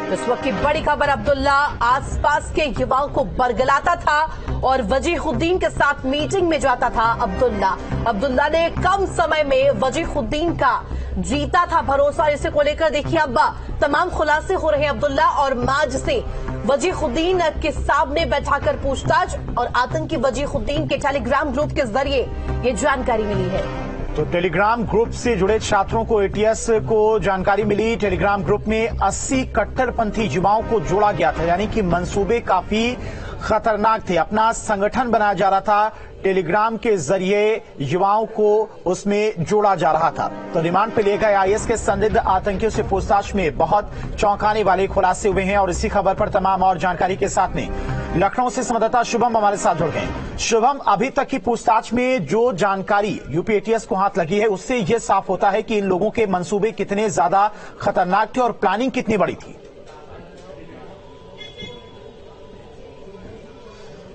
इस वक्त की बड़ी खबर, अब्दुल्ला आसपास के युवाओं को बरगलाता था और वजीहुद्दीन के साथ मीटिंग में जाता था। अब्दुल्ला ने कम समय में वजीहुद्दीन का जीता था भरोसा। इसे को लेकर देखिए अब तमाम खुलासे हो रहे हैं अब्दुल्ला और माज से। वजीहुद्दीन के सामने बैठाकर पूछताछ और आतंकी वजीहुद्दीन के टेलीग्राम ग्रुप के जरिए ये जानकारी मिली है। तो टेलीग्राम ग्रुप से जुड़े छात्रों को एटीएस को जानकारी मिली। टेलीग्राम ग्रुप में 80 कट्टरपंथी युवाओं को जोड़ा गया था, यानी कि मंसूबे काफी खतरनाक थे। अपना संगठन बनाया जा रहा था, टेलीग्राम के जरिए युवाओं को उसमें जोड़ा जा रहा था। तो रिमांड पे लिए गए आईएस के संदिग्ध आतंकियों से पूछताछ में बहुत चौंकाने वाले खुलासे हुए हैं। और इसी खबर पर तमाम और जानकारी के साथ में लखनऊ से संवाददाता शुभम हमारे साथ जुड़ गए। शुभम, अभी तक की पूछताछ में जो जानकारी यूपी एटीएस को हाथ लगी है उससे यह साफ होता है कि इन लोगों के मंसूबे कितने ज्यादा खतरनाक थे और प्लानिंग कितनी बड़ी थी।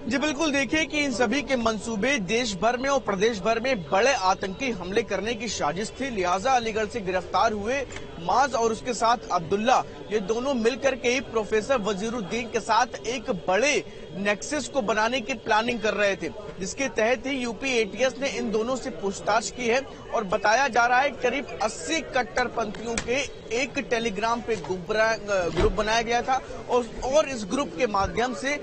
जी बिल्कुल, देखिए कि इन सभी के मंसूबे देश भर में और प्रदेश भर में बड़े आतंकी हमले करने की साजिश थी। लिहाजा अलीगढ़ से गिरफ्तार हुए माज और उसके साथ अब्दुल्ला, ये दोनों मिलकर के ही प्रोफेसर वजीरुद्दीन के साथ एक बड़े नेक्सस को बनाने की प्लानिंग कर रहे थे, जिसके तहत ही यूपी एटीएस ने इन दोनों से पूछताछ की है। और बताया जा रहा है करीब 80 कट्टरपंथियों के एक टेलीग्राम पे ग्रुप बनाया गया था और इस ग्रुप के माध्यम से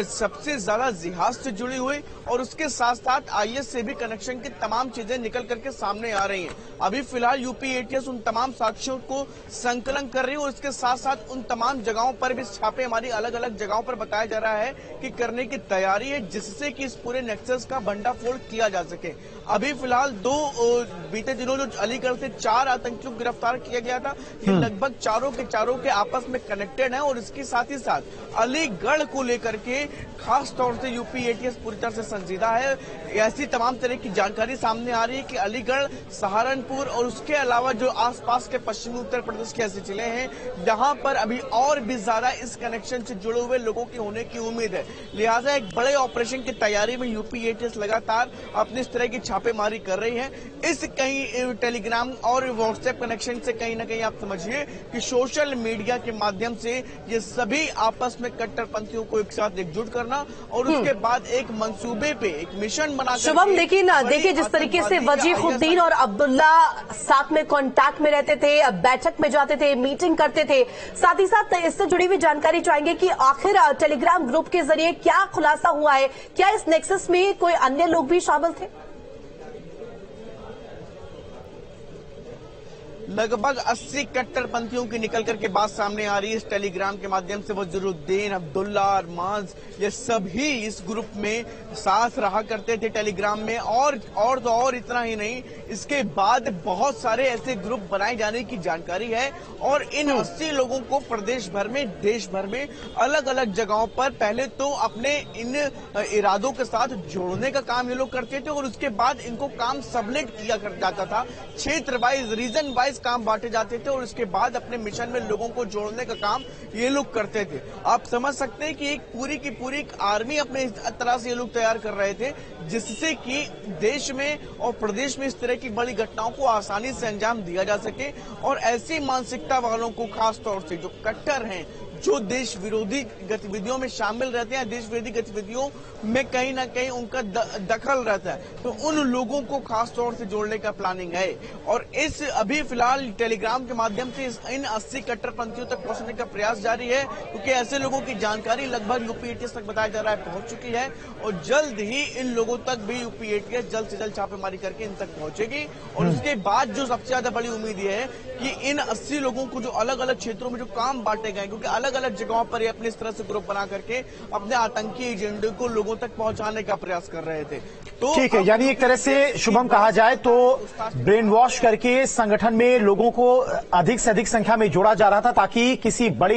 सबसे ज्यादा जिहाद से जुड़ी हुई और उसके साथ साथ आईएस से भी कनेक्शन की तमाम चीजें निकल करके सामने आ रही हैं। अभी फिलहाल यूपी एटीएस उन तमाम साक्ष्यों को संकलन कर रही है और इसके साथ साथ उन तमाम जगहों पर भी छापे हमारी अलग अलग जगहों पर बताया जा रहा है कि करने की तैयारी है, जिससे कि इस पूरे नेक्सस का भंडाफोड़ किया जा सके। अभी फिलहाल बीते दिनों जो अलीगढ़ से 4 आतंकियों को गिरफ्तार किया गया था, ये लगभग चारों के आपस में कनेक्टेड हैं और इसके साथ ही साथ अलीगढ़ को लेकर के खास तौर से यूपी एटीएस पूरी तरह से संजीदा है। ऐसी तमाम तरह की जानकारी सामने आ रही है कि अलीगढ़, सहारनपुर और उसके अलावा जो आसपास के पश्चिमी उत्तर प्रदेश के ऐसे जिले हैं जहां पर अभी और भी ज्यादा इस कनेक्शन से जुड़े हुए लोगों की होने की उम्मीद है। लिहाजा एक बड़े ऑपरेशन की तैयारी में यूपी एटीएस लगातार अपनी इस तरह की छापेमारी कर रही है। इस कहीं टेलीग्राम और व्हाट्सएप कनेक्शन से कहीं ना कहीं आप समझिए कि सोशल मीडिया के माध्यम से ये सभी आपस में कट्टरपंथियों को एक साथ एकजुट करना और उसके बाद एक मंसूबे पे एक मिशन बना। शुभम, देखिए जिस तरीके से वजीहुद्दीन और अब्दुल्ला साथ में कांटेक्ट में रहते थे, बैठक में जाते थे, मीटिंग करते थे, साथ ही साथ इससे जुड़ी हुई जानकारी चाहेंगे कि आखिर टेलीग्राम ग्रुप के जरिए क्या खुलासा हुआ है, क्या इस नेक्सस में कोई अन्य लोग भी शामिल थे? लगभग 80 कट्टरपंथियों की निकल करके बात सामने आ रही है। इस टेलीग्राम के माध्यम से वजीरुद्दीन, अब्दुल्ला और माज, ये सभी इस ग्रुप में साथ रहा करते थे टेलीग्राम में। और इतना ही नहीं, इसके बाद बहुत सारे ऐसे ग्रुप बनाए जाने की जानकारी है और इन 80 लोगों को प्रदेश भर में, देश भर में अलग अलग जगहों पर पहले तो अपने इन इरादों के साथ जोड़ने का काम ये लोग करते थे और उसके बाद इनको काम सबनेट किया जाता था। क्षेत्र वाइज, रीजन वाइज काम बांटे जाते थे और उसके बाद अपने मिशन में लोगों को जोड़ने का काम ये लोग करते थे। आप समझ सकते हैं कि एक पूरी की पूरी एक आर्मी अपने तरह से ये लोग तैयार कर रहे थे, जिससे कि देश में और प्रदेश में इस तरह की बड़ी घटनाओं को आसानी से अंजाम दिया जा सके। और ऐसी मानसिकता वालों को, खास तौर से जो कट्टर हैं, जो देश विरोधी गतिविधियों में शामिल रहते हैं, देश विरोधी गतिविधियों में कहीं ना कहीं उनका दखल रहता है, तो उन लोगों को खास तौर से जोड़ने का प्लानिंग है। और इस अभी फिलहाल टेलीग्राम के माध्यम से इन 80 कट्टरपंथियों तक पहुंचने का प्रयास जारी है, क्योंकि ऐसे लोगों की जानकारी लगभग यूपी एटीएस तक बताया जा रहा है पहुंच चुकी है और जल्द ही इन लोगों तक भी यूपी एटीएस जल्द से जल्द छापेमारी करके इन तक पहुंचेगी। और उसके बाद जो सबसे ज्यादा बड़ी उम्मीद ये है कि इन 80 लोगों को जो अलग अलग क्षेत्रों में जो काम बांटे गए, क्योंकि अलग अलग जगहों पर ये अपने इस तरह से ग्रुप बना करके अपने आतंकी एजेंडे को लोगों तक पहुंचाने का प्रयास कर रहे थे। तो ठीक है, यानी एक तरह से शुभम कहा जाए तो ब्रेन वॉश करके संगठन में लोगों को अधिक से अधिक संख्या में जोड़ा जा रहा था ताकि किसी बड़ी